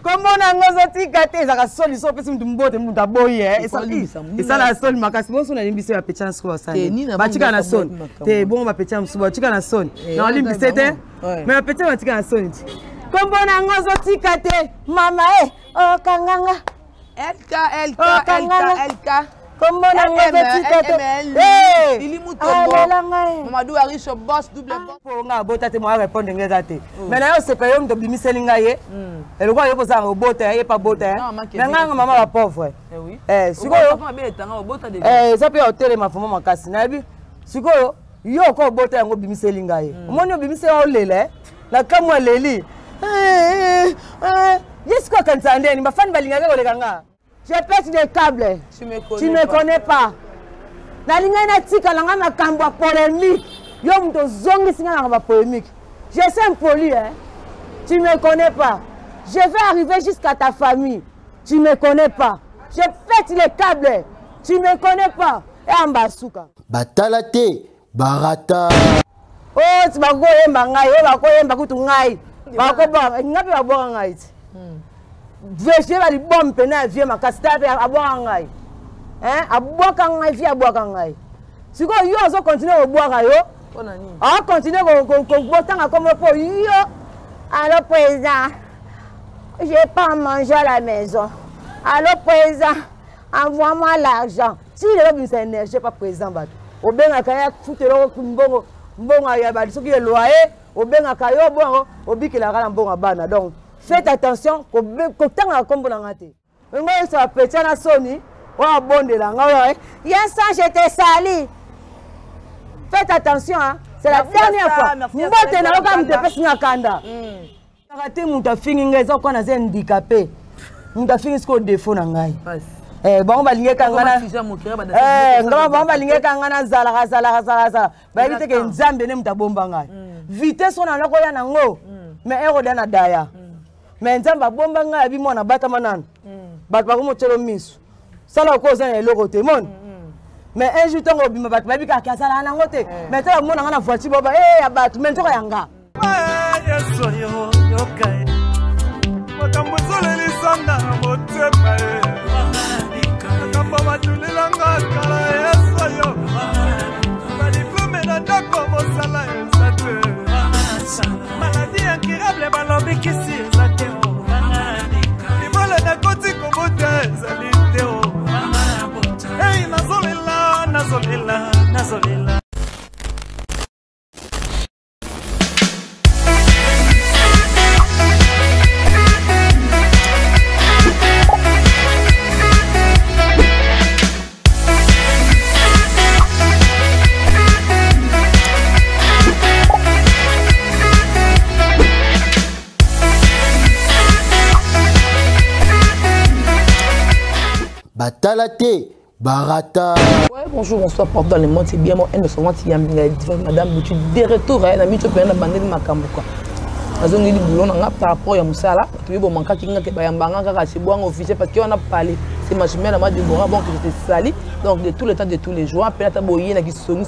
Comment on a ngozoti kate za kasoli so pesi mtumbote munda boye esa la sol makasi bon so na limbise ya pecha nsko sana bachika na son te bon ba pecha msuba bachika na son na limbise te mais pecha bachika na son comment on a ngozoti kate mama oh kanganga LK comment on a ngozoti kate Lili Mutombo Mamadou Arish boss double boss pour nga bota te moi répondre ngezate mais na yo c'est que yo ndo bimiseli ngaye et le quoi yo posa robota et pas bota mais nga maman la pauvre oui sikoyo ça peut hotel ma fama makasi na bi sikoyo yo ko bota yango bimiseli ngaye omoni yo bimiseli o lele na kamwa leli jusqu'à quand ça ndeni bafani balingaka ko lekanga je pète des câbles tu me connais pas na linga na tika langa makambo ya polémique yo mto zongi singa na ba polémique je suis impoli hein tu me connais pas je vais arriver jusqu'à ta famille tu me connais pas je pète les câbles tu me connais pas et ambasuka batalate barata oh tu bako yemba ngai o bako yemba kutu ngai bako ba ngapi ba ngai veje ba li bombe na vie makasta pe abwa ngai aboka ngai fi aboka ngai siko yo azo continuer au boire yo continuer ko botanga comme pour yo alors président j'ai pas mangé à la maison alors président envoie-moi l'argent si le bien énergie pas président bato obenga kaya futelo mbongo ya ba soki le loyer obenga kayo bongo obikela kala mbongo bana donc faites attention ko tanga kombo na ngate ngoyo ça pecha na soni. Oh, bon de la yes, je t'ai sali. Faites attention, hein. C'est la dernière fois. Nous handicapé. Nous avons fini ce défaut. Bon, bah, l'ingé kangana. Bon, bah, l'ingé kangana zala. Bah, il était que nzambe ne mtabomba ngai. Vitesse on a la koya nango. Mais ero dana daya. Mais nzamba bomba ngai abi mona bata manan. Bat ba ko mo tshelo miso. Ça la cause est le côté mon mais un jour tango bima bat babi ka kasala na ngote mais ta mon na voiture baba abat mais to yanga yeso yo yokai makambo zoleli sanda motema makambo matulila ngakala yeso yo baliplome na ndako mosala ezate maladie incurable balobi kisi ezate libole na koti kobote ezali teo hey nazolela batalate barata. Ouais, bonjour, bonsoir, porte dans le monde, c'est bien, moi, elle me semble qu'il y a madame, tu de retour, elle a mis tu peux la bande de Makambo quoi. Azon ngili boulon nga par rapport ya musala, tu bo manka kinga ke bayambanga kaka c'est bon officier parce qu'on a parlé, c'est ma chemin là-bas de Bora bon que j'étais sali, donc de tout le temps de tous les jours, après ta boyer na ki songi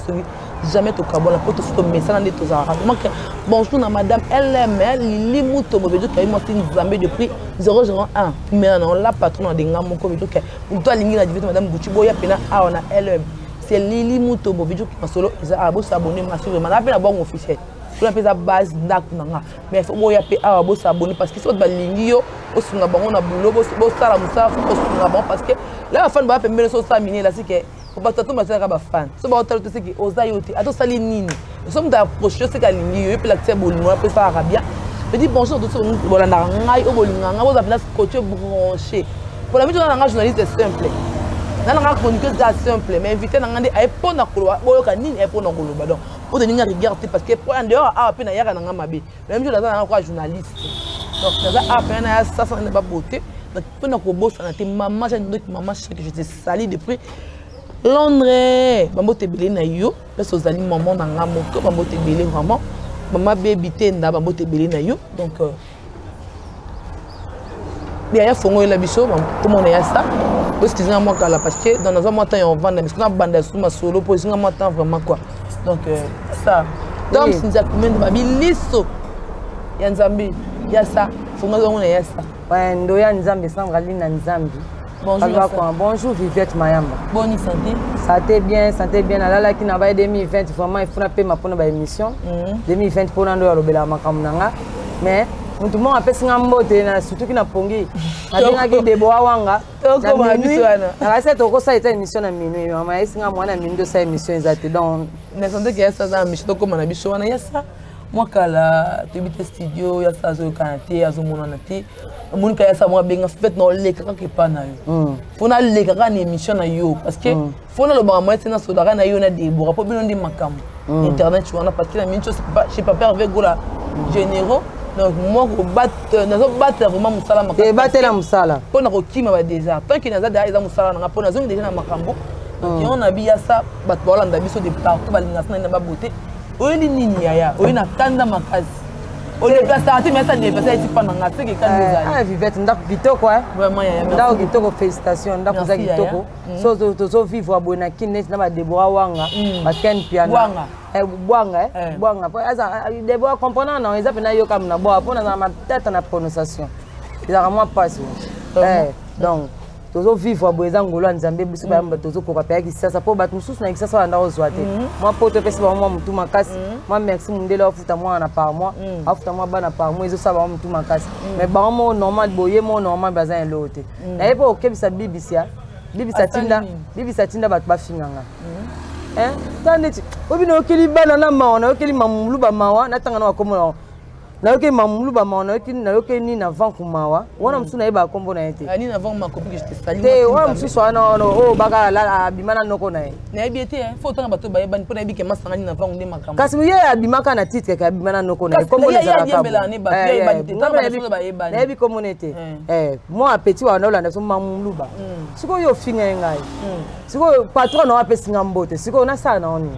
jamais to kabon la poto photo mais ça dans tous arabes. Bonjour na madame, elle aime Lili Mutombo veut dire qu'elle m'a une zambé de prix 001. Mais non la patron de ngamo ko veut dire que pour toi lingi la divite madame Buchiboya pena a on a elle c'est Lili Mutombo veut dire que solo ils a abo s'abonner ma sur ma appelle la bon officiel. Pour la pesa base d'aknanga mais faut moya pe a abo s'abonner parce que c'est ba lingi yo o sunga bango na boulot bo sala musa faut sunga bon parce que là la fan ba pe mbele so sa mini là c'est que faut pas tout masaka ba fan so ba hotel to c'est que ozayote ato sali nini nous sommes d'approcher c'est ka lingi yo pe la tse bolingo pe ça arabia je dis bonjour tout voilà na ngai o bolinga nga boza place côté branché pour la mise en journaliste simple na nga chroniqueuse simple mais invité na ngande ay pona koloba boyoka nini ay pona koloba donc pour tenir regarder parce que pour en dehors a peine yaka na mabe même jour là quoi journaliste donc ça a peine à ça ça n'est pas beauté donc pour na ko bossa na te maman j'ai notre maman que je te sali depuis Londres bambo te belé na yo parce aux amis maman na ngamo ko bambo te belé vraiment maman baby tenda bambo te belé na yo donc il y a fongo la biso comme on est à ça parce que moi parce que dans un mois on vend mais qu'on a bande sous ma solo pour un mois vraiment quoi donc ça donc si ça combien de babi lisso ya nzambi ya ça Fonga zongo na yesa. Ouais, ndoya nzambe Sandra Lina Nzambi. Bonjour Vivette Mayamba. Bonne santé. Santé bien. Alala qui n'a pas 2020 vraiment il faut na pema pour na émission. 2020 pour ndo alobela makamnanga. Mais tout le monde appelle singa mbote na surtout qui na pongi. Alinga ki deboa wanga. Toko ma biso wana. Na ça toko ça était émission na minuit. Mama singa mwana minuit ça émission ezate donc na santé que yesa za mishi toko na biso wana yesa. Moi kala tebite studio yesa zo kanate azomona na te. Monika yesa moi benga fait no leka ka pa na yo. Fona leka ka na émission na yo parce que fona lo ba moi tena so dara na yo na debora po bino ndi makambo. Internet tu wana parce que la mine chose je pas peur avec gola généraux. Donc moi ko battre vraiment musala makambo. Et battre la musala. Pona ko kima ba déjà tant que naza déjà musala na pona zo déjà na makambo. Donc on a bien ça bat bolanda biso de partout balinga na ba beauté. Oyeli nini yaya oyina kanda makazi ole plaçati mais ça dépasse ici pendant nga c'est que quand nous allons Vivette ndako kitoko vraiment yaya ndako kitoko félicitations ndako za kitoko so vivre à bona kinne na ba Deborah wanga ba Ken piano bwanga Deborah comprenant non ils appellent yo comme na boa pona na tête na prononciation ils a vraiment pas donc tozo vivre boeza ngolo nzambe biso ba mba tozo ko kapaya ki sasa po bat mususu na kisasa wanda ozwate moi poto pesi ba moi mutu makasi moi merci mundele afuta moi na par moi afuta moi bana par moi ezo saba mutu makasi mais ba moi normal boye moi normal bazan elote na yepo okebisa bibisia tinda bat ba finganga tandeti obino okeli bana na maona okeli mamulu ba mawa na tanga na wakomo na yoke mamulu ba maona na yoke ni na van kumawa wana msuna yeba kombo na yete ani na van ma copine que je te salue te wana msusu wana o baka la abimana noko na ye na yebiete faut tanga bato ba yeba pona yebike masanga ni na van nde makambo kasi ye abimaka na titre ka abimana noko na ye kombo na zaka ka na yebi kombo nete moi petit wana olanda so mamulu ba siko yo finga ngai siko patron na apesi ngambote siko na sa na oni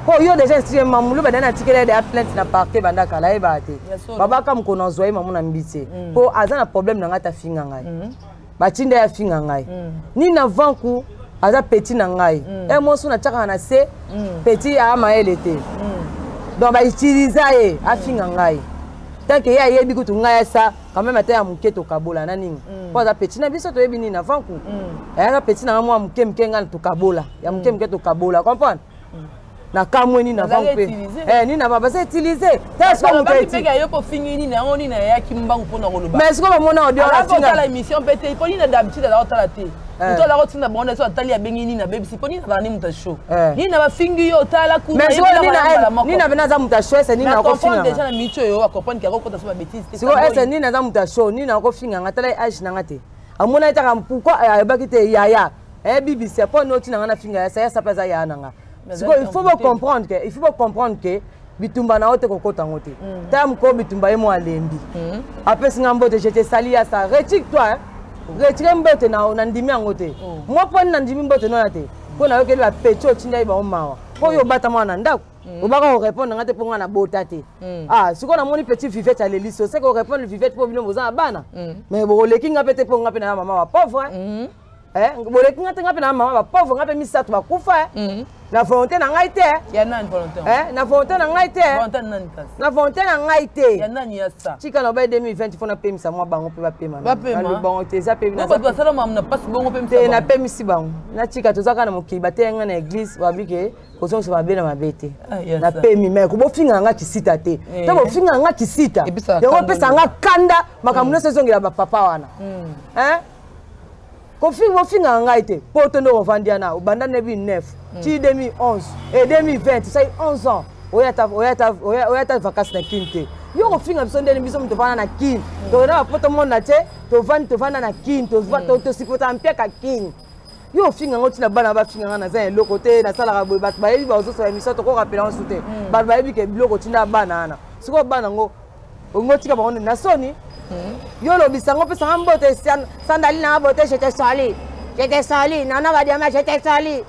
ko yo déjà si mamulu ba dana tikele de plainte na parquet banda kala e ba te baba kam ko na zoye mamuna mbitse ko aza na problème na ngata finga ngai ba tinda ya finga ngai ni na vanku aza petit na ngai e mosu na chaka na se petit a maele te donc ba utiliser a finga ngai tant que ya yebi kutu ngai ça quand même ata ya muketo kabola na ningi ko aza petit na biso to yebi ni na vanku ya petit na mwa mukemke ngai to kabola ya mukemke to kabola comprendre na kamweni na vampe ni na baba c'est utilisé ta so mo pe peka yo po fingini na ngoni na ya kimbangu pona koloba mais ko ba mona audio na finga la émission pété poni na d'habitude la otala te to la rotina bonne so atali ya bengini na BBC poni na bani muta show ni na ba fingi yo tala ku mais ni na bena za muta show c'est ni na ko finga déjà na micho yo a comprendre que ko ta so ba bêtise te siko est ni na za muta show ni na ko finga ngatala age na ngate amona ita kam pourquoi ayabaki te yaya BBC po no tina na finga ça pesa ya nanga. Il faut comprendre que bitumba na ote kokota ngote. Tam ko bitumba yemo alembi. Après singambote je te sali à ça. Retire-toi. Retire mbote na ndimi ngote. Moi pon na ndimi mbote no yate. Ko na yokeli ba pecho tinda iba omawa. Ko yo bata mwana ndako. Obaka répondre ngate po ngana botate. Ah, siko na moni petit Vivette à l'hélice, c'est ko répondre Vivette po bino boza bana. Mais bo leki ngapete po ngape na mama wa pauvre. Boleki ngate ngape na mama wa pauvre ngape misatu ba kufa. Na volonté na ngai te ya nani volonté na volonté na ngai te volonté nani kasi na volonté na ngai te ya nani ya sa chika na ba 2020 fona pemisa mwa bango pe ba pema ba pema bango te za pe na ba sala mam na passe bongo pemisa te na pemisi bango na chika tozaka na mokiba te nga na église wa bike ko so ba be na mabete na pemi me ko bo finga nga kisita te te bo finga nga kisita yango pesa nga kanda makamuna sezongela ba papa wana Kofi finga ngai te poto ndo vandia na ubanda nebi 9 ti 2011 et 2020 c'est 11 ans oyata vacances na kinte yo ko finga biso ndeni biso mto vana na kin to na poto mona te to vana na kin to sipota mpia ka kin yo finga ngoti na bana ba finga na za eloko te na sala ka boy bat ba yebi ba ozo so émission to ko rappeler on soute ba yebi ke biloko tinda bana na siko bana ngo ngoti ka ba on na soni yo lo bisango pe sango bote sandali na bote j'étais sali nana va dire mais j'étais sali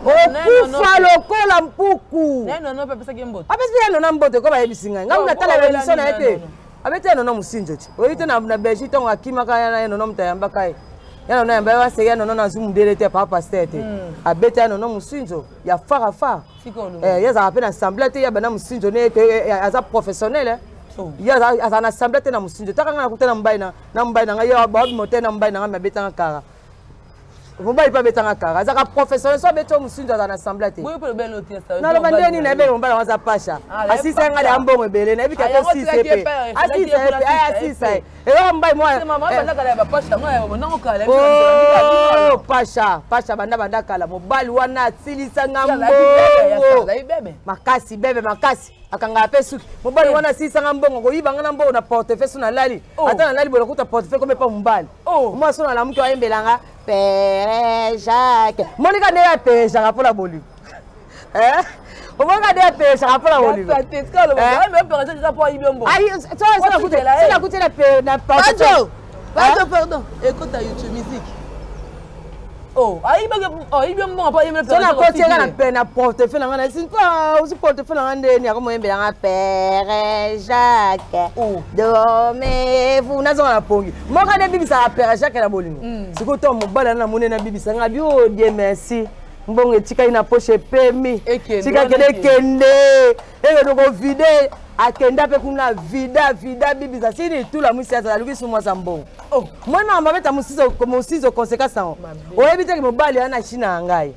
okufa lokola mpuku non pe pesa gembote apesi ya nona mbote ko ba yebisinga nga na tala émission na ete abete nona musinjo ti oyite na beji to ngakima ka ya nona mutayamba kai ya nona yamba wa se ya nona na zumu delete papa stete abete ya nona musinjo ya fara yeza apena assemblée te ya bana musinjo ne aza professionnel ya aza na assemblée te na musinzo taka nga na kutana mbai na mbai na nga ya ba moté na mbai na nga mabetanga kara mbai pa betanga kara azaka professionnel so beto musinzo aza na assemblée te boyo pe belo te ça na lo bandeni na be mbai na za pasha asisa nga da mbongo ebele na bika ko 6 pe asisa e mbai mo mama banda kala ba pasha ngo na ngo kala oh pasha banda kala mobali wana silisa nga mbongo makasi bebe makasi akanga pe suki mobali wana silisa nga mbongo ko yibanga na mbongo na portefeuille so na lali ata na lali bola kuta portefeuille comme pas mbali moi so na la mtu ayembelanga Père Jacques Monica ne ya Père Jacques pour la boli Monica ne ya Père Jacques pour la boli ça te scale même Père Jacques pour Ibombo aïe ça la coûte pardon écoute ta YouTube musique Ibombo pas yemela ça la côté na pe na portefeuille na c'est pas aussi portefeuille na ndeni ako moyembelanga Père Jacques dormez-vous nazo na pongi moka de bibi ça Père Jacques na bolingo siko to mobala na monena bibi ça nga bio Dieu merci mbongo etika ina poche pemi tika kende kende eko vide akenda pe kuna vida bibi za sini tout la musi za luki sumo za mbongo mwana mabeta musizo conséquence on oyebi te mobali ana china ngai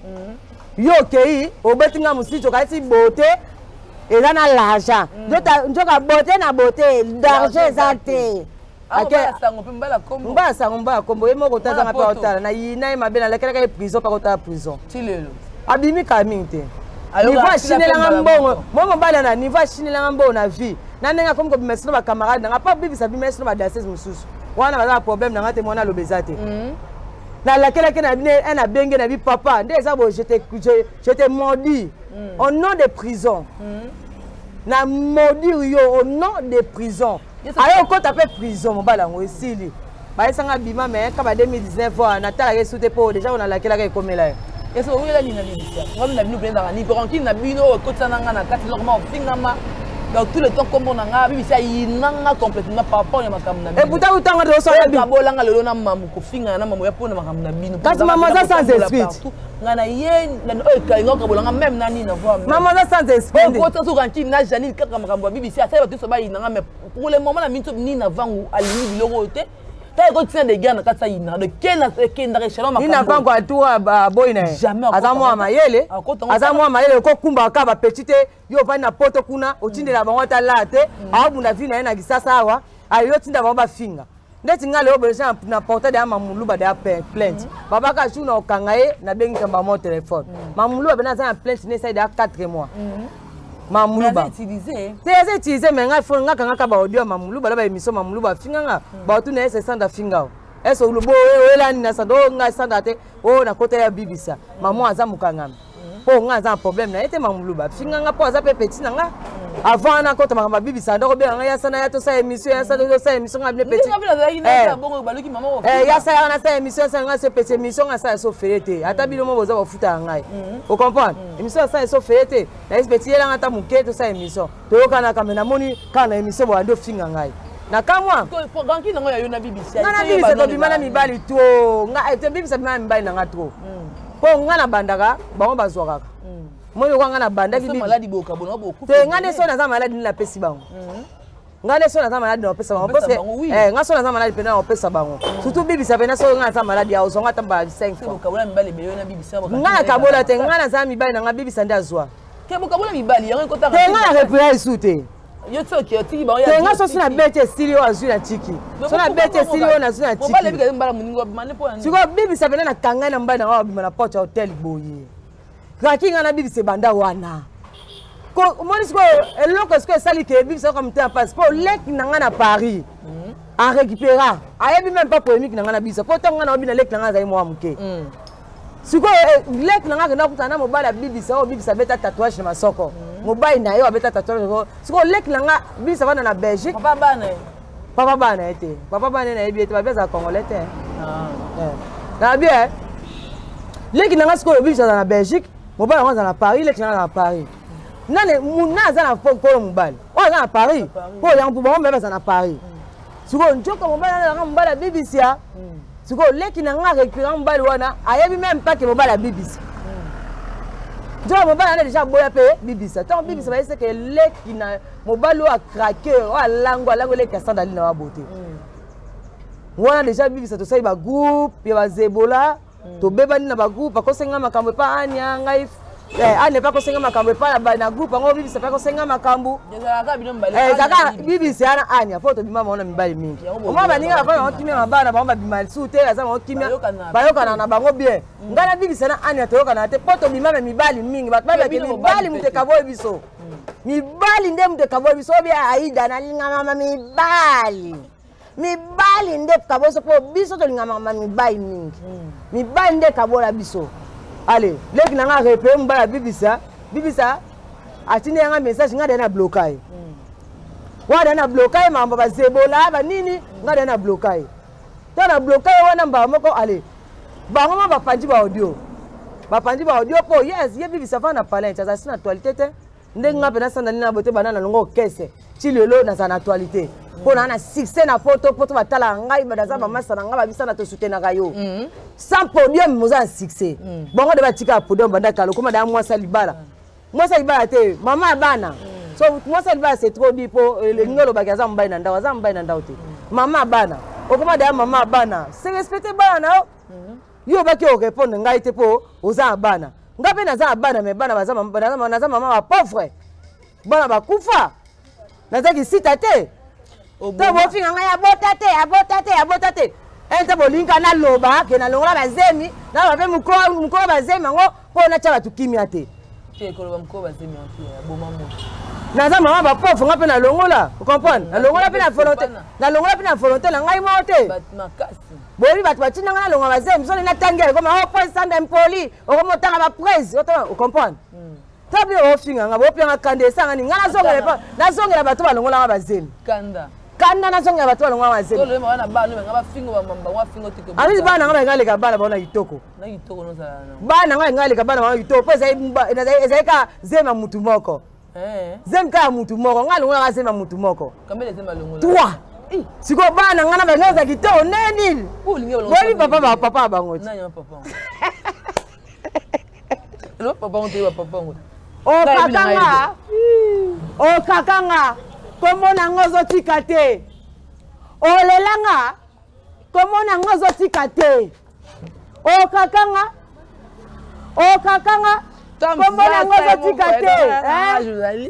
yo kei obetinga musizo kasi beauté eza na l'argent njoka beauté na beauté d'argent exacté mbala sango mbala kombo yemo kotaza nga pa otala na yina mabena la kala prison pa kota prison tilelo abimi kaming te niveau chinela mbongo mo mbala na niveau chinela mbongo na vie na nenga comme ko bimesino ba camarade nga pa bibisa bimesino ba danseuse mususu wana ba problème na ngate mona lobezate na la kala ke na bine na benge na bi papa nde eza bo je te maudit au nom de prison na maudit yo au nom de prison ayo ko tape prison mobala ngo esili ba esanga bima mais ka ba 2019 na tala ke soute po déjà on a la kala ke komela eso wela ni na libisa ngam na bino benda ni peronki na bino kotana nga na kati normal fingama donc tout le temps comme on a bibisa yinanga complètement par rapport ya makambo na bino et pourtant utanga de so ya bino bolanga lelo na mamu ko finga na mamu ya pona makambo na bino kasi maman za sans esprit ngana ye na ka ngoka bolanga même nani na voix maman za sans esprit ko to ranki na janine kaka makambo ya bibisa ça va tout so ba yinanga mais pour le moment na minto ni na vangu alini biloko te ta ko tsena de gana ka sa yina de kena kenda rechalon makambo ina vangu atua ba boyina azamwa mayele azamwa mayele ko kumba ka ba petite yo pa na poto kuna otindela bango ta late abunda vina na kisasa awa ayo tinda bango ba finga ndeti ngale obelesa na porta de mamuluba de plainte baba ka shuna okangaye na bengi kamba mo téléphone mamuluba bena za plainte ne sai de 4 mois mamuluba te utiliser mais nga fo nga kanga ba audio mamuluba la ba émission mamuluba finga nga ba tu na ese sanda finga eso lubo wela ni na sanda nga sanda te o na kota ya bibisa maman azamuka ngam po nga za problème na ete mamuluba finga nga po aza pe petit na nga avant na kota makamba bibisa ndoko be nga ya sana ya to sa émission ya sana to sa émission nga petit ya sa na sa émission sa nga se petit émission nga sa so fete ata bilo mo boza bafuta ngai o comprendre émission sa so fete na petit yela nga ta muke to sa émission to kana kamena moni kana émission bo ando finga ngai na kamwa ko ganki na ngoya yo na bibisa na bibisa to bimana mibali to nga ete bibisa bimana mibali na nga to po nga na bandaka bango bazwaka moi ko nga na banda bibi maladi boka bona boku te nga ne so na za maladi ni la pesi bango nga ne so na za maladi na pesa bango parce que nga so na za maladi pena na pesa bango surtout bibi sa pena so nga za maladi ya ozonga tamba 5 fois boka bona mibali belo na bibi sa boka nga na kabola te nga na za mibali na nga bibi sa nda zwa ke boka bona mibali yango kota te nga na repria isute yo tsoki otiki ba ya te nga so sina bete studio azwi na chiki so na bete studio na azwi na chiki mobali bika mbala muningo mane po siko bibi sa pena na kanga na mbali na wa bima na porte hotel boye kaki nga na bibi se banda wana ko moni siko eloko siko sali ke bibi sa comme temps passe pour lek na nga na Paris en récupérer ayebi même pas polémique na nga na bibi sa ko tanga na obi na lek na nga za mo amuke siko lek na nga na kutana mobala bibi sa beta tatouage na masoko mobile na yo abeta tatouage siko lek na nga bibi sa vana na Belgique papa bana ete papa bana na ebi ete ba beza congolais te na bien lek na nga siko bibi sa na Belgique mobile on na Paris lek na Paris nane muna za na polo mobile on za na Paris po ya mpo ba mbeba za na Paris siko njoko mobile na mbala BBC ya siko leki na nga récurrent mobile wana ayebi même pas que mobile BBC donc mobali déjà boya pe bibisa tant bibisa va c'est que les qui na mobali a craqué a lango les qui sandali na beauté wana déjà bibisa to sai ba groupe ya ba zebola to bebani na ba groupe ko senga makambo pa anya ngai ane pa ko senga makambo pa na groupe ngo bibisa pa ko senga makambo kaka bibisa ana anya foto bima maona mibali mingi oma baninga ba kimia mabana ba bima sute aza ba kimia bayokana na bango bien ngana bibisa na anya to yokana te poto bima mibali mingi ba mibali muteka boy biso mibali nde muteka boy biso bia aida na linga mama mibali nde kaboso po biso to linga mama mibali mingi mibali nde kabola biso. Allez, les qui n'ont repéré m'bala bibisa atine nga message nga dana blocage. Wa dana blocage ma mbaba zebola ba nini nga dana blocage. Tana blocage wana mba moko allez. Ba ngoma ba panji ba audio. Ba panji ba audio po yes, ye bibisa fa na parler ça c'est actualité te. Ndenge nga pena sandali na bote banana longo kese. Ti lelo na sa actualité. Pour na succès na photo batala ngai badaza mama sana nga babisa na to soutenir yo sans podium moza succès bongo de batika podium banda kalo comme da moi salibala te mama bana so moi salibala c'est trop dit pour le ngolo bagaza mbaye na ndawa za mbaye na ndawa te mama bana okoma da mama bana c'est respecter bana yo baki o répondre ngai te po oza bana ngabe na za bana me bana baza mama ba pauvre bana ba kufa na za ki sitate Tabo finga nga abota te. Enta bolinga na loba ke na longola bazemi na bape mukolo bazemi ngo pona cha batu kimia te. Te ko ba mukolo bazemi ya boma mo. Na za mama ba pauvre nga pe na longola, vous comprenez? Na longola pe na volonté. Na longola pe na volonté na ngai mo te. Bat makasi. Boyi batu batina nga na longola bazemi so na tangela comme o point sanda impoli, o comme tanga ba presse, vous comprenez? Tabi o finga nga bo pe nga kande sanga ni nga na zongela batu ba longola nga bazemi. Kanda na songa bato balongwa mazemi. Tolo ema wana bana ngaba fingo ba mamba wa fingo tike. Abi bana ngaba ngale ka bana bona kitoko. Na kitoko no sala na. Bana ngale ka bana bona kitoko. Pesa ezeka zema mutu moko. Zemka mutu moko ngalo ngala zema mutu moko. Kamele zema longola. Toi. Siko bana ngana ba ngaza kitoko neni. Boli papa bango. Nanya papa. Lo papa on te wa papa ngo. O kakanga. Comment nangozo tikate? Olelanga. Comment nangozo tikate? O kakanga. Comment nangozo tikate?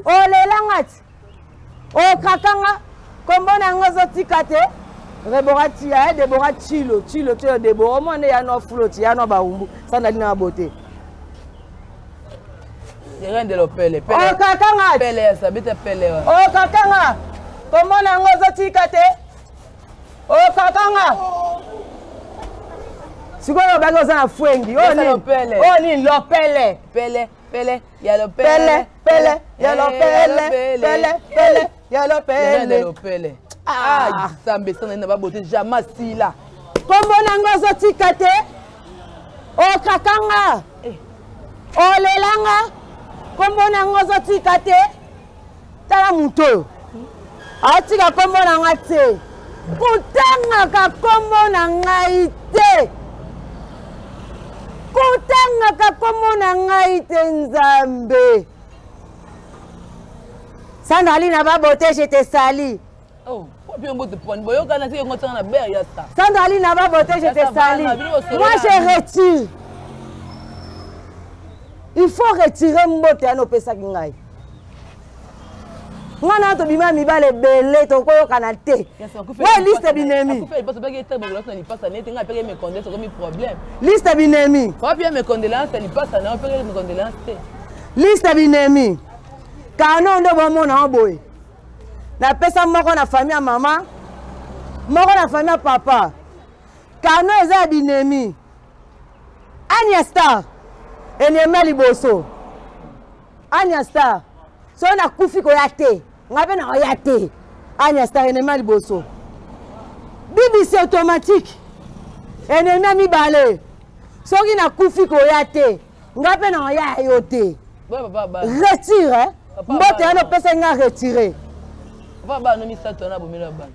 Olelanga. O kakanga. Comment nangozo tikate? Reborati ya Deborah chilo to Deborah mo ne ya no float ya no baumbu. Sandali na beauté. Rien de l'opele. O kakanga. Pele ça bite pele. O kakanga. Comment nangozo tikate? O kakanga. Sikoyo bago za fwengi. O ni l'opele. Pele. Ya l'opele. Ya l'opele. Ah, sambe sana na ba beauté jamais si là. Comment nangozo tikate? O kakanga. O lelanga. Kombo na ngozo tikate tala muto atika kombo na ngate kutanga ka kombo na ngaite nzambe sandali na babote je te sali sandali na babote je te sali moi je retire. Il faut retirer mbote ya no pesa kingai. Ngana to bima mi bale belé to koyo kanate. Ouais liste binemi. Liste binemi. Pas bien mes condoléances, il passe à non mes condoléances. Liste binemi. Kano ndo bomo na boy. Na pesa moko na famille ya mama. Moko na famille ya papa. Kano eza binemi. Anya Star. Enyema liboso. Anya Star. So na kufi ko yate. Ngabe na yate. Anya Star enyema liboso. BBC automatique. Enyema mibale. So ki na kufi ko yate. Ngabe na ya yote. Retire. Mbote ya no pesa nga retirer. Papa no misato na bomela bana.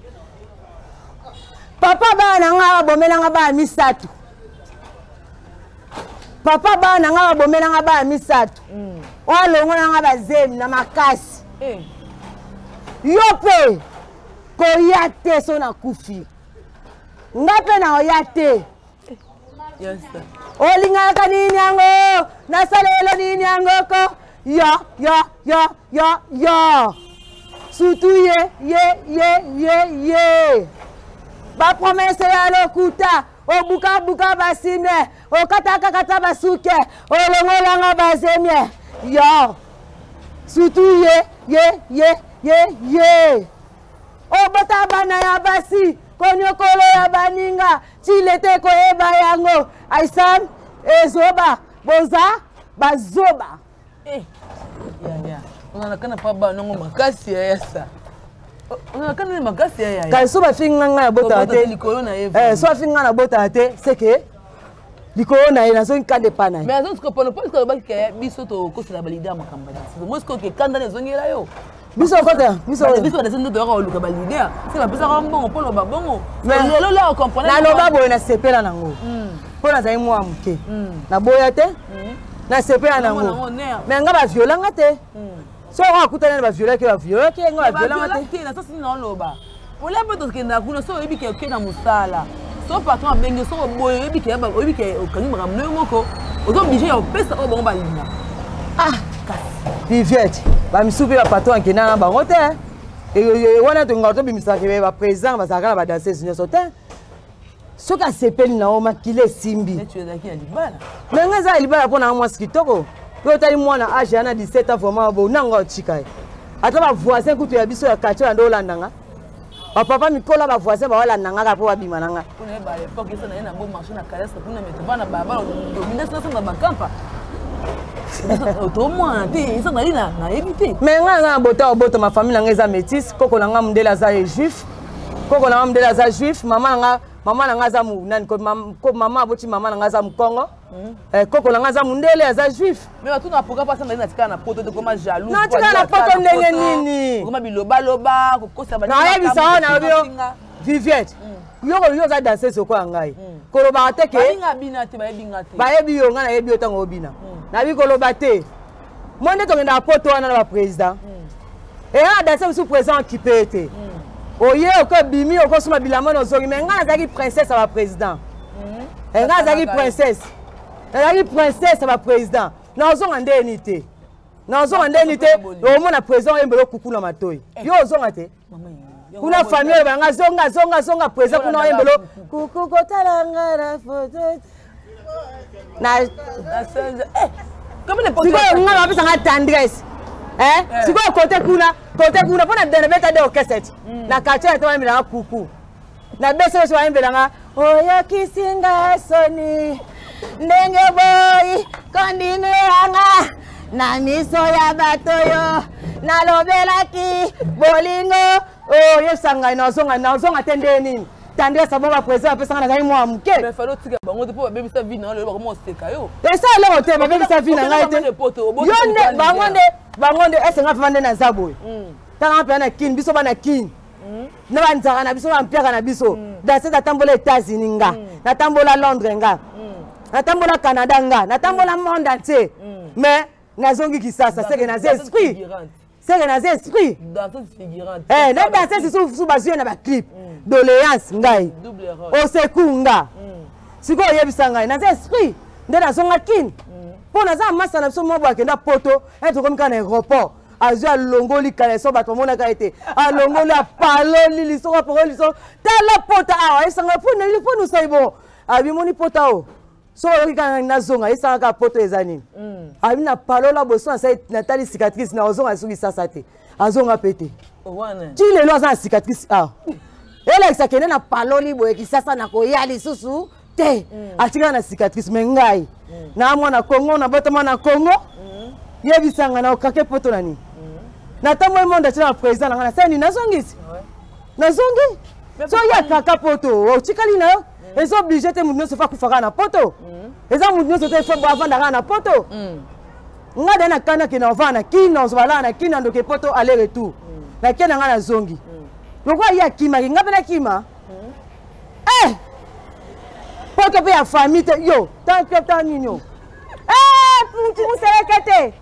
Papa bana nga bomela nga ba misato. papa bana nga bomela nga ba misato olongo nga bazemi na makasi yo pe ko yate so na kufi nga pe na oyate yes olinga ka nini yango nasalelo nini yango ko yo surtout ye ba promesse ya lokuta obuka basime okata basuke olongolanga bazemie yo surtout ye obota bana ya basi konyokolo ya baninga chilete koyeba yango aisam ezoba boza bazoba onakana pa ba nongo makasi ya yasa onakana makasi ya ka so ba finga nga bota te likolo na ye so finga na bota te c'est que likolo na ye na so nkande pa na mais azon ko pono parce que ba ke biso to ko sala balida makamba na moi ko ke kanda na zongela yo biso de sendo to ka oluka balida c'est la pesa ka mbongo pono ba bongo mais lelo la o comprendre na loba boye na sepela nango pona za imwa mke na boya te na sepela nango mais nga ba violanga te so on akutana ba violer ke nga ba violanga te na sasi na loba ole beto ke na kuna so ebi ke na musala so patron abenge so boye ebi ke okani makamno moko ozo bije ya pesa o bongo balinga Viviette ba misupe ba patron ke na bango te e wana to ngato bimisa ke ba président ba sakala ba danser sinyo so te so ka sepeli na o makile simbi tu es daki ya libala mais nga za libala pona mwa skitoko yo tali mwana age ana 17 ans vraiment bo nanga chikai ata ba voisin kutu ya biso ya quartier ndo landanga ba papa mikola ba voisin ba wala nanga ka po ba bima nanga kuna ba l'époque ça na bon marché na caresse kuna meto bana ba domination na ba campa autrement te ça na éviter mais nga bota ma famille nanga za métis koko nanga mundela za juif koko nanga mundela za juif mama nanga za mu nani ko mama aboti mama nanga za mu Congo koko nanga za mundele za juif mais tu na pourquoi pas ça na tika na poto de comment jaloux na tika na poto ndenge nini comment biloba ko kosa ba na yebi sawa na bio Viviette yo za danser soko ngai koloba te ke binga bina te ba yebinga te ba yebi yo nga na yebi yo tango obina na bi koloba te monde to ngenda poto wana na ba président et a danser sous président qui peut être oye oko bimi oko suma bilamo no zongi mais nga nazaki princesse à ba président nga nazaki princesse à ba président na ozonga ndeni te na ozonga ndeni te o mona président embelo kuku na matoi yo ozonga te kuna famille banga zonga président kuna embelo kuku kotalanga na photo na comme les potes nga ba pesa nga tendresse sikoyo kote kuna pona dene beta de okeseti na quartier to amila kuku na bese so ayembelanga oyo kisinga soni ndenge boy kondine anga na miso ya batoyo na lobelaki bolingo oyo sanga na zonga tende nini tandis ça va président pesa nga na moi muke mais falo tika bango te po baby sa vie na le ba comment seka yo et ça le hotel baby sa vie na nga te yo ne bango nde ese nga fande na zaboy tanga pe na kin biso bana kin na banzaka na biso bampiaka na biso danse natambola États-Unis nga natambola Londres nga natambola Canada nga natambola monde entier mais nazongi kisasa c'est que naza esprit danseuse figurante na danseuse sous bazio na ba clip doléance ngai au secours nga siko yebisa ngai naza esprit nde nazonga kin po naza masa na biso mwa akenda poto tokomika na aéroport azwi alongoli kaleso bato bamonaka ete alongoli apaloli lisoko apokoli lisoko tala pota awa esanga ponu sai bo abimoni pota o so oloki kaka nazonga esanga kaka poto eza nini abi na palola boso natali cicatrice na ozonga soki sasa te azonga pe te ti lelo aza na cicatrice awa elekisa kende na paloli boye kisasa na koya lisusu te atikala na cicatrice me ngai na mwana Congo na botama na Congo yebisanga na okake poto nani na tambo monde atina na président na sani nazongisi nazongi so ya kaka poto otikali na yo ezo obligé te mutu se fa kufaka na poto eza mutu nyonso te fa bavanda na poto nga de na kana ke na vana kino zobala na kino ndoke poto aller retour na kena nga na zongi lokwa ya kima nga pena kima poto pe ya famille te yo ta nino muselekete.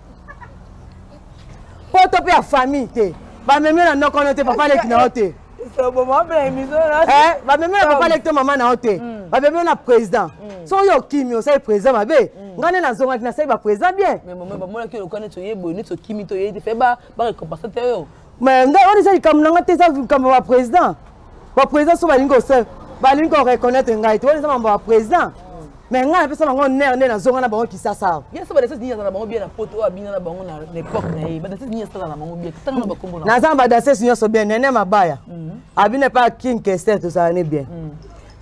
Poto pe ya famille te. Ba meme na noko te papa leki na ote. C'est bon moment ben émission là. Ba meme na papa leki to maman na ote. Ba meme na président. So yo kimi o sai président mabe. Ngane na zonga na sai ba président bien. Mais maman ba mona ki lo connaître ye boni to kimi to ye fait ba récompenser yo. Mais nga on esa comme nanga te sa comme ba président. Ba président so ba lingo se ba lingo reconnaître ngai to on esa ba président. Mais nga pesa bango ner na zonga na bango kisasa. Bien ça ba dese ni na bango bien na poto abina na bango na l'époque na ye. Ba dese ni ça na bango bien. Tanga na ba kombo na. Na zamba dese sinyo so bien nene mabaya. Abine pas king kester to ça ne bien.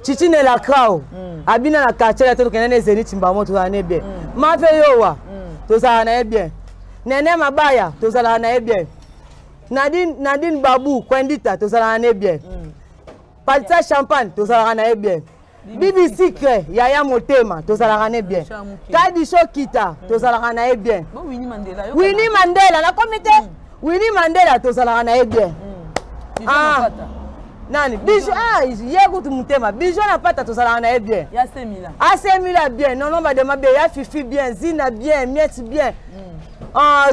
Chichi ne la crowd. Abina na quartier to kenene zeni timbamo to ça ne bien. Ma fe yowa to ça na bien. Nene mabaya to ça na bien. Nadine Babou Kwendita to ça na bien. Palta champagne to ça na bien. Bibi Secret, Yaya Motema, to salarané bien. Kadi Shokita, to salarané bien. Winnie Mandela. Winnie Mandela, la comité. Winnie Mandela, to salarané bien. Ah, nani, Bijou, yego tu mutema. Bijou na pata to salarané bien. Ya Semila. Ah, Semila bien. Non, non, madame bien. Ya Fifi bien. Zina bien. Miette bien. Ah,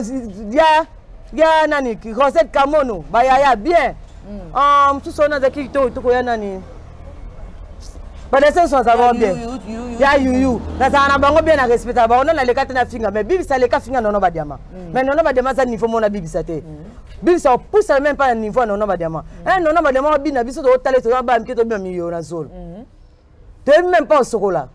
ya nani, Rosette Kamono, Bayaya bien. Tout ça on a qui to ya nani. But the sense was about bien. Ya you. Na sana bango bien na respecta ba ona na lekata na finga mais bibi sa leka finga nono ba diama. Mais nono ba diama za niveau mona bibi sa te. Bibi sa pousse même pas niveau nono ba diama. Nono ba diama bi na biso to tale to ba mki to bi milion na zone. Te même pas au sokola.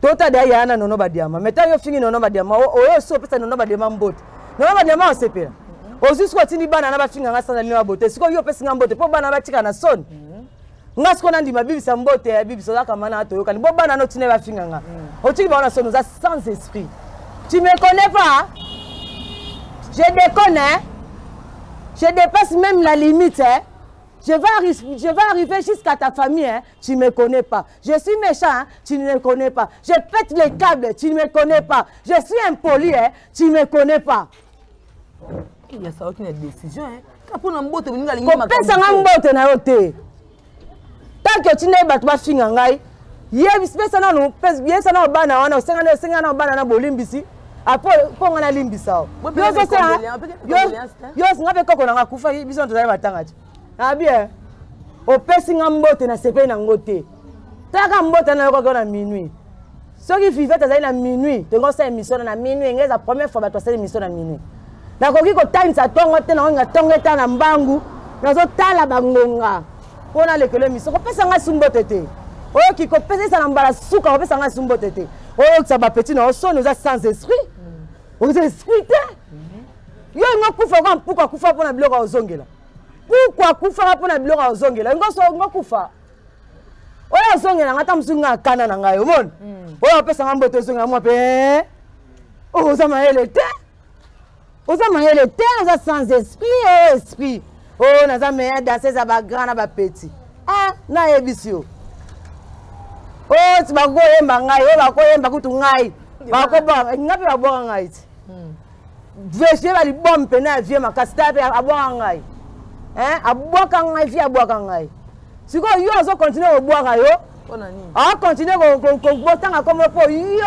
Tota da ya na nono ba diama. Mais ta yo fingi nono ba diama o yo so pesa nono ba diama mbote. Nono ba diama o sepela. O jusqu'au tini bana na ba finga nga sana lina bote. Siko yo pesa nga mbote po bana ba tika na son. Ngasko nandi ma bibi sambote ya bibi sola kamana to yokani bo bana no tine ba finganga otiki ba na so nous a sans esprit. Tu me connais pas? Je déconne. Je dépasse même la limite hein. Je vais arriver jusqu'à ta famille hein. Tu me connais pas. Je suis méchant hein. Tu ne me connais pas. Je pète les câbles, tu ne me connais pas. Je suis impoli hein. Tu ne me connais pas. Il y a ça aucune décision hein. Kapona mbote ninga lingi makamba. Pesa ngambote na yote. Tant que tu n'es pas toi fingangai, hier espèce na no, bien ça na bana wana, senga na bana na bolimbisi, après pour na limbisa. Yo singa pe koko na kufa biso to za batanga ti. Ah bien. O pesi ngambote na sepe na ngote. Taka mbote na yoko na minuit. Soki vivete za na minuit, te ngo sa émission na minuit, ngeza première fois ba to sa émission na minuit. Na koki ko time sa tongo te na nga tongo ta na mbangu, na zo tala bangonga. On a les économies. On peut s'en assumer tété. Oh qui compte ça n'emballa souka. On peut s'en assumer tété. Oh ça va petit non. On nous a sans esprit. On est esprit. Yo ngo kufa kwa pourquoi kufa pour na bloka ozongela. Pourquoi kufa pour na bloka ozongela. Ngo kufa. Oya ozongela ngata msunga kana na ngayo mon. Oya peut s'en mboto ozongela moi pe. Oh ça m'a élité. Oh ça m'a élité. On a sans esprit esprit. Oh, na za meya danser za ba grand na ba petit. Ah, na ebisio. Oh, ti ba go yemba ngai, o ba ko yemba kutu ngai. Ba ko ba, ngapi ba bo ngai ti. Vese ba li bom pe na vie makasi ta pe abo ngai. Aboka ngai vie aboka ngai. Siko yo azo continuer o boaka yo. Pona nini? Ah, continuer ko botanga comme po yo.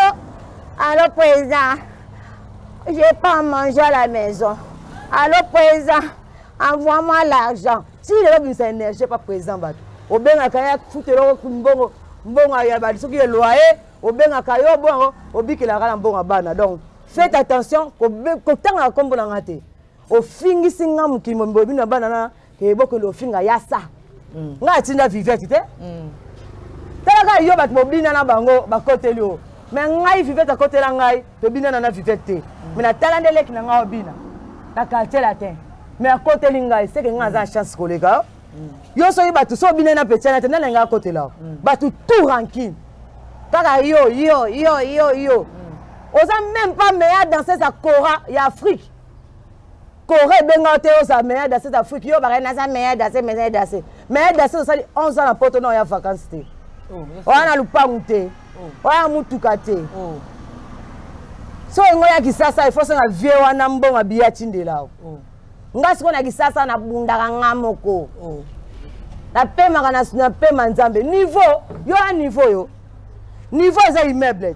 Alors président, j'ai pas mangé à la maison. Alors président, envoie-moi l'argent. Si le revenu n'est pas présent, au bien à Kaya, foutez-le bon à Yabadi, ce qui est loyer, au bien à Kaya, bon, au bien qu'il a un bon à Bana. Donc, faites attention, qu'au temps à combo dans la tête. Au fingi singam qui m'a dit à Banana, qui est beaucoup de finga yassa. N'a tinda vivette, tu sais? T'as yo bat mobile na bango, ba côté lio. Mais ngai vivette à côté la ngai, to bina na vivette. Mais na talande lek na nga obina. Na quartier latin. Mais à côté linga, c'est que nga za chance collègue. Yo so ba tu so bina na petit na tena nga côté là. Ba tu tout ranking. Kaka yo. Osa même pas meilleur danser sa Cora et Afrique. Corée bengote osa meilleur danser d'Afrique. Yo ba na za meilleur danser. Meilleur danser ça 11 ans na poto non ya vacances té. Wana lupangu te. Wana mutuka te. So ngoya kisasa ifo so na vie wana mbonga biya tindela. Ngasi kona kisasa na bundaka ngamoko. Na pema kana na pema nzambe. Niveau, yo a niveau yo. Niveau za immeuble.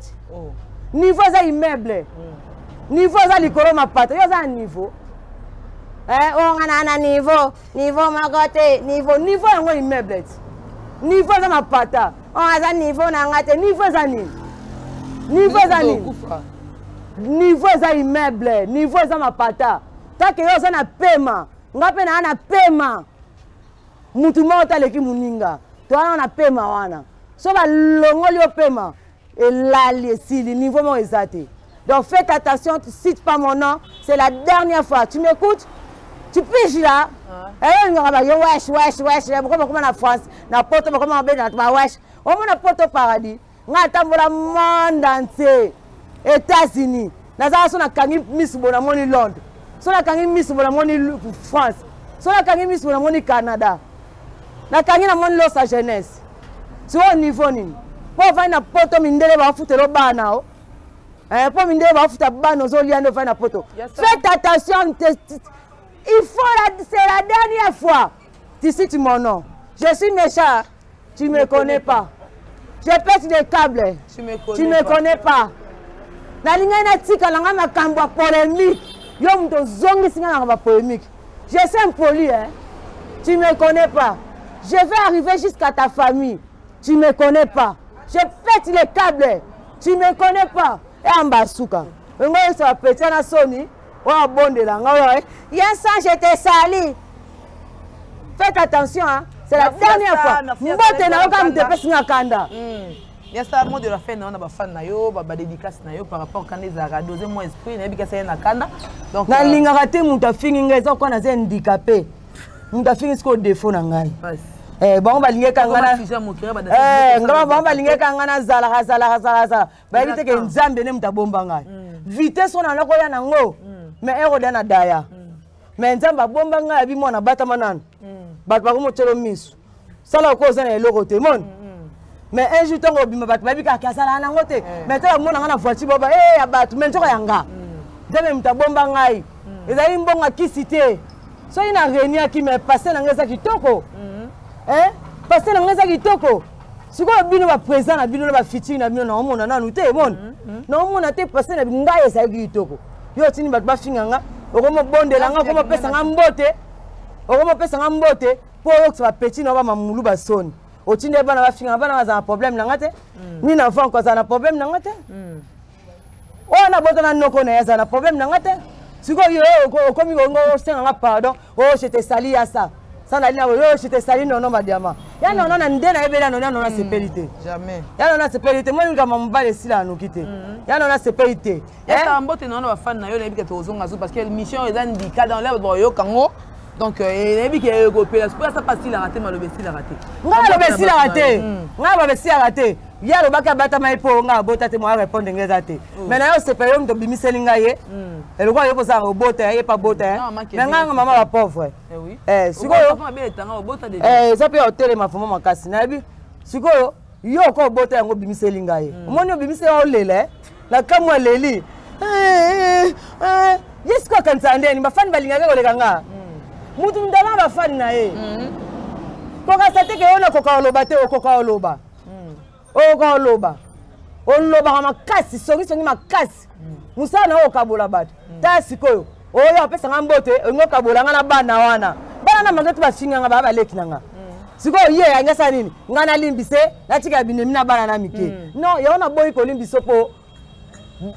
Niveau za immeuble. Niveau ça likolo ma pata. Yo ça niveau. On a un niveau ma côté, niveau yango immeuble. Niveau ça ma pata. On a un niveau na ngate, niveau ça ni. Niveau ça ni. Niveau ça immeuble, niveau ça ma pata. Ta que yo ça na paiement. Ngape na paiement. Mutu mota leki muninga. Toi on a paiement wana. So ba longoli au paiement et là les niveau mon exaté. Donc faites attention, tu cites pas mon nom, c'est la dernière fois. Tu m'écoutes? Tu piges là. Et on va dire wesh, pourquoi comment en France, na poto comment en Bénin, wesh. On a poto paradis. On a le monde entier. États-Unis. Na za so na kangi Miss Bona moni Londres. So na kangi Miss Bona moni France. So na kangi Miss Bona moni Canada. Na kangi na moni Los Angeles. Tu au niveau ni. Pour faire na poto mindele ba futelo bana o. Pour mindele ba futa bana zo liando faire na poto. Faites attention, il faut c'est la dernière fois. Tu cites mon nom. Je suis méchant. Tu me connais pas. Je pète des câbles. Tu me connais pas. Na linga na tika langa makambo polémique. Yo mto zongi singa na polémique. Je suis impoli hein. Tu me connais pas. Je vais arriver jusqu'à ta famille. Tu me connais pas. Je pète les câbles. Tu me connais pas. Et en basuka. Ngo ça petit na soni. Oh bon de la ngao. Yes, je t'ai sali. Faites attention hein. C'est la dernière fois. Mbote na okam te pesi na kanda. Il y a ça mot de la fin on a ba fan na yo ba dédicace na yo par rapport quand les ara doser mon esprit na bika ça na kanda. Donc na linga raté muta fingi ngeza ko na handicapé. Muta fingi ko défaut na ngai. Bon ba linga kangana. Ngaba bon ba linga kangana zala. Ba yite ke nzambe ne muta bomba ngai. Vitesse on na ko ya nango. Mais ero dana daya. Mais nzamba bomba ngai bi mona bata manana. Bat ba ko mo telo misu. Sala ko zana eloko te mon. Mais un jour tango bima bat ba bi ka kasala na ngote. Mais ta mona ngana voiture boba abatu mais nzoka yanga. Nzambe muta bomba ngai. Ezali mbonga kisite. So ina réunion qui me passé na ngeza kitoko. Passé na ngeza kitoko. Siko bino ba présent na bino ba fitting na bino na omona na nute mon. Na omona te passé na ngai esa kitoko. Yo tini bat ba finganga. Okomo bondela nga komo pesa nga mbote. Okomo pesa nga mbote. Po yo va petit na ba mamulu ba soni. Otinde bana ba finganga bana za problème na ngate. Ni na fon ko za na problème na ngate. O na boto na noko na za na problème na ngate. Siko yo komi ngo senga pardon. Oh je te sali à ça. Ça na lina yo je te sali non non ba diama. Ya non non na ndena ebela non non na sécurité. Jamais. Ya non na sécurité moi nga mambale sila anukite. Ya non na sécurité. Ya mbote non na fan na yo na bika to zonga zo parce que mission est dans di cadre dans l'air boyo kango. Donc et bika ko pela pour ça pas si la raté malobe si la raté. Nga lobe si la raté. Nga ba si la raté. Ya lo baka bata mai po nga bota te mo répondre ngeza te. Mais na yo c'est période de bimiseli nga ye. Et le quoi yo posa robota ye pas bota. Mais nga maman la pauvre. Oui. Sikoyo. Ça peut hotel ma fama makasi na bi. Sikoyo yo ko bota yango bimiseli nga ye. Omoni bimiseli o lele. La kamwa leli. Yesko kansande ni bafani balinga ko lekanga. Mutu ndala bafani na ye. Ko ka sate ke ona ko ka loba te o ko ka loba. O ko loba. On loba makasi songi makasi. Musa na o kabola bat. Ta sikoyo. O yo apesa ngambote ngo kabola ngana bana wana. Bana na mangetu bafinga nga baba leki nanga. Sikoyo ye angasa nini? Ngana limbise na tika binemi na bana na mike. Non, yo na boyi ko limbiso po.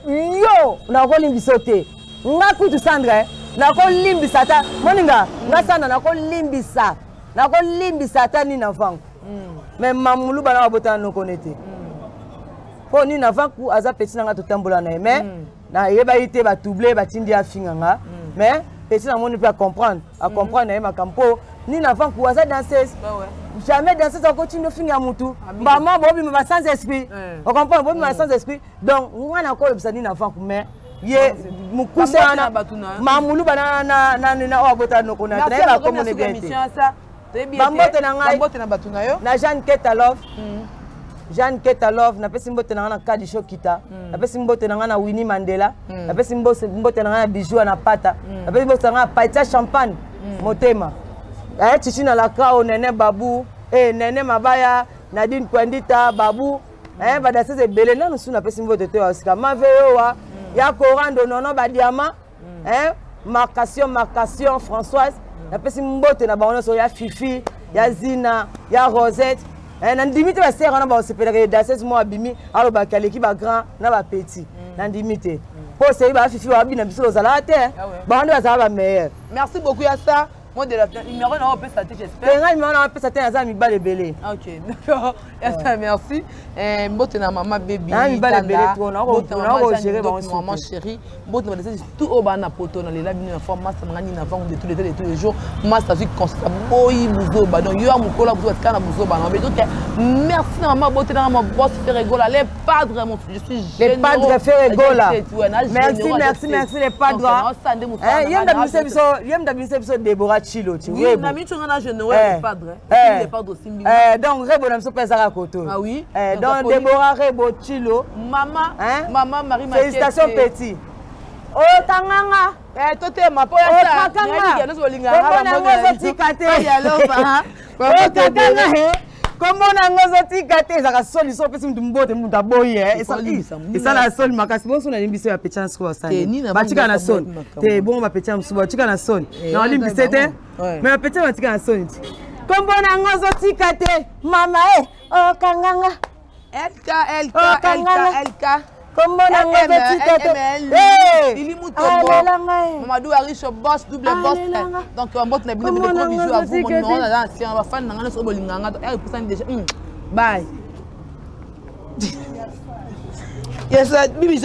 Yo na ko limbiso te. Nga kutu Sandra na ko limbisa ta. Moninga, nga sana na ko limbisa. Na ko limbisa ta ni na vangu. Mais mamulu bana bota no konete. Po ni na vangu aza petit na nga to tambola na mais na yeba ite ba doubler ba tindi afinga nga. Mais petit na moni peut comprendre, à comprendre na ma campo ni na vangu aza danseuse. Jamais danseuse on continue finga mutu. Maman bobi ma sans esprit. On comprend bobi ma sans esprit. Donc on na ko lebisa ni na vangu mais ye mukuse ana mamulu bana na obota no kona na ko mone bien. Bambote na ngai bambote na batuna yo na Jeanne Ketalov. Jeanne Ketalov na pesi mbote na Kadi Shokita. Na pesi mbote na Winnie Mandela. Na pesi mbote na Bijou na Pata. Na pesi mbote na Paita Champagne Motema. Chichi na Lakao Nene Babu, Nene Mabaya, Nadine Kwandita Babu. Badasese belé na nusu na pesi mbote te wasika. Maveyo wa ya Corando nono ba diamant hein marcation Françoise na pesi mbote na bango so ya Fifi ya Zina ya Rosette na ndimite ba sera na ba sepelaka danseuse mo abimi alo ba kaleki ba grand na ba petit na ndimite po se ba Fifi wa bina biso zala te ba ndo za ba meilleur. Merci beaucoup ya ça. Moi de la numéro na opé ça j'espère. Tenga numéro na opé ça te za mi ba lebele. OK, d'accord. Merci. Mbote na mama baby. Na mi ba lebele to na ko gérer ba maman chérie. Mbote na laisser tout au bas na poto na lela bino na forme master ngani na vendre tous les jours. Master suis constant boy buzo ba donc yo amukola buzo kana buzo ba. Merci na mama bote na mama boss fait rigoler les padres mon je suis les padres fait rigoler. Merci les padres. Yenda biso Deborah Chilo, tu vois. Oui, nami tu ngana jeune ouais les padres. Les padres aussi. Donc Rebo na so pesa ka koto. Ah oui. Donc Deborah Rebo Chilo. Maman Marie Mathieu. Félicitations petit. Oh Tanganga. Tote ma po ya ça. Tanganga. Nous olinganga la mode. Tikate. Ya loba. Tanganga. Comment on a ngozoti kate za solution pesi mtu mbote mtu aboyi isa la sol makasi bon sona limbise ya pecha nsko stande batika na son te bon ba pecha msuba batika na son na limbise te mais pecha batika na son kombo na ngozoti kate mama oh kanganga LK comment on a fait il Mamadou Arish boss double boss donc on monte na bino gros bisous à vous mon numéro là si on va fan na ngana so bolinganga pour déjà bye yes bibi